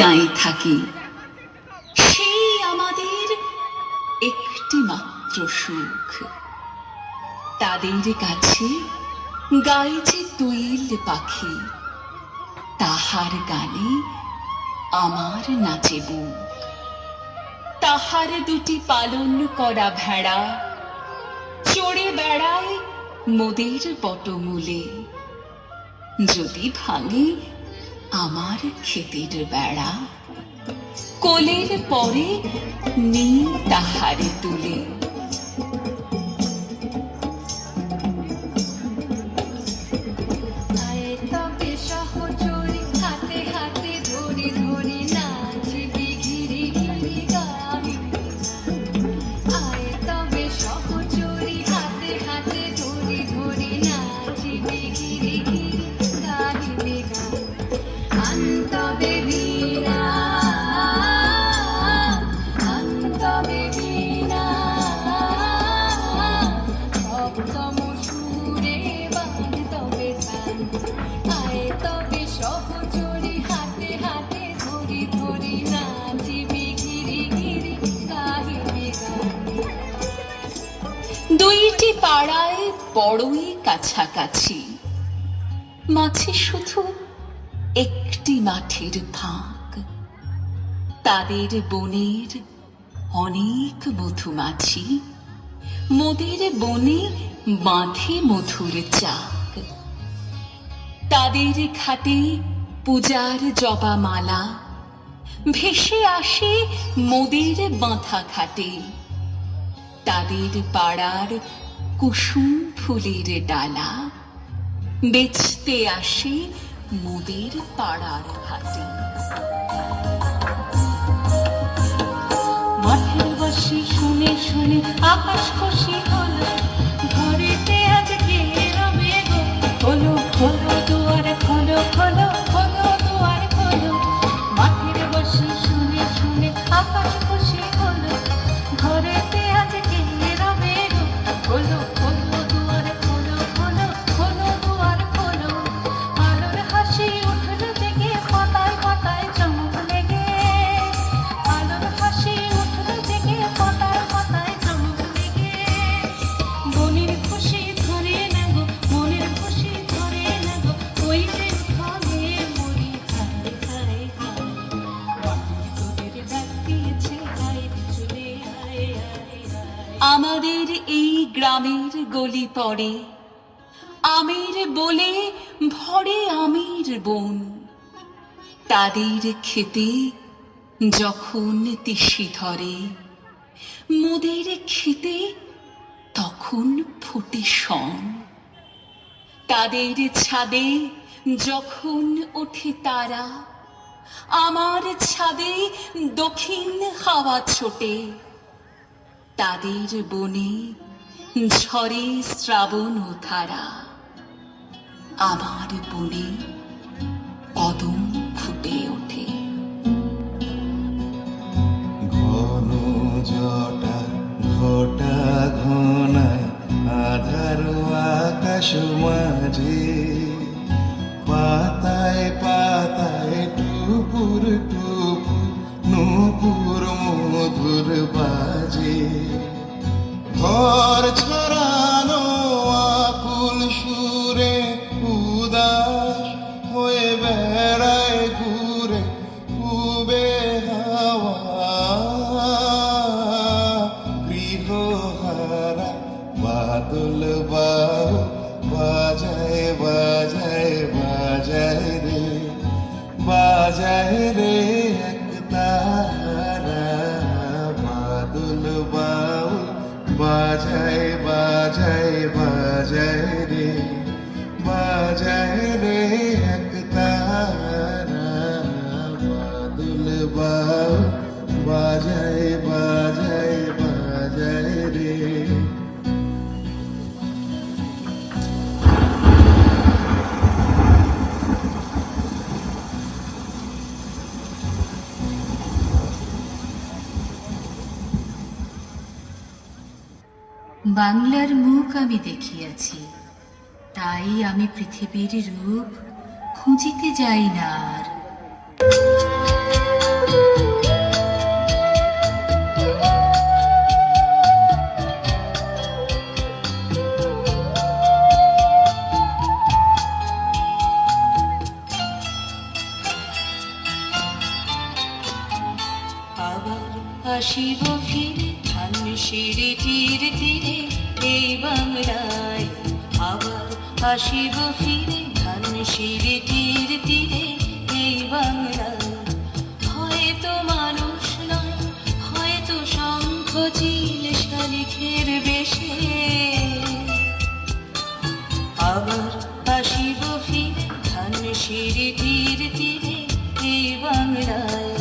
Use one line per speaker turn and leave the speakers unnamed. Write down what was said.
গাঁয়ে থাকি, সেই আমাদের একটি মাত্র সুখ। তাদের কাছে গায়ে যে দোয়েল পাখি, তাহার গানে আমার নাচে বুক। তাহার দুটি পালন করা ভেড়া চড়ে বেড়ায় মোদের বটমূলে। যদি ভাঙে আমার ক্ষেতের বেড়া, কোলের পরে নিই তাহারে তুলে। দুইটি পাড়ায় বড়ই কাছাকাছি, মাঝে শুধু একটি মাঠের ফাঁক। তাদের বনের অনেক মধুমাছি, মোদের বনে বাঁধে মধুর চাক। তাদের ঘাটে পূজার জবা মালা ভেসে আসে মোদের বাঁধা ঘাটে। তাদের পাড়ার কুসুম ফুলের ডালা বেচতে আসে মোদের পাড়ার হাটে। মাঠের বাঁশি শুনে শুনে আকাশ খুশি হলো, ঘরেতে আজকে রবে গো। খোলো খোলো দুয়ার খোলো, খোলো খোলো দুয়ার খোলো। মাঠের বাঁশি শুনে শুনে আকাশ খুশি হলো, ঘরেতে আজকে রবে গো। খোলো খোলো দুয়ার খোলো, খোলো খোলো দুয়ার খোলো। আলোর হাসি উঠলো জেগে, পাতায় পাতায় চমক লেগে। আলোর হাসি উঠলো জেগে, পাতায় পাতায় চমক লেগে। মনের খুশি ধরে না গো, মনের খুশি ধরে না গো। ওই যে উঠোনে মরি হায় হায় হায়। মাটি তোদের ডাক দিয়েছে, হায় রে চলে আয় আয় আয়। আমাদের এই গ্রামের গলি পড়ে আমের বলে ভরে আমের বন। তাদের খেতে যখন তিসি ধরে, মোদের খেতে তখন ফোটে শন। তাদের ছাদে যখন ওঠে তারা, আমার ছাদে দক্ষিণ হাওয়া ছোটে। তাদের বনে ঝরে শ্রাবণ ধারা, আমার বনে কদম ফুটে ওঠে।
ঘন জটা ঘটা ঘনায় আধার আকাশ মাঝে। পাতায় পাতায় টুপুর টুপুর নুপুর মধুর বাজে। ঘর ছড়ানো আকুল সুরে উদাস হয়ে বেড়ায় ঘুরে উবে হাওয়া। গৃহহারা বাদল বাউ বাজায় বাজায় বাজায় রে, বাজায় রে এক তারা। বাদল বাউ বাজায় বাজায় বাজায় রে, বাজায় রে এক তারা। বাদল বাউ বাজায় বাজায় বাজায় রে।
বাংলার মুখ আমি দেখিয়াছি, তাই আমি পৃথিবীর রূপ খুঁজিতে যাই না আর। আসিব ফিরে ধানসিঁড়ি তীরে তীরে এই বাংলায়, আবার আসিব ফিরে ধানসিঁড়ি তীরে তীরে এই বাংলায়। হয়তো মানুষ নয়, হয়তো শঙ্খ চিল শালিখের বেশে, আবার আসিব ফিরে ধানসিঁড়ি তীরে তীরে এই বাংলায়।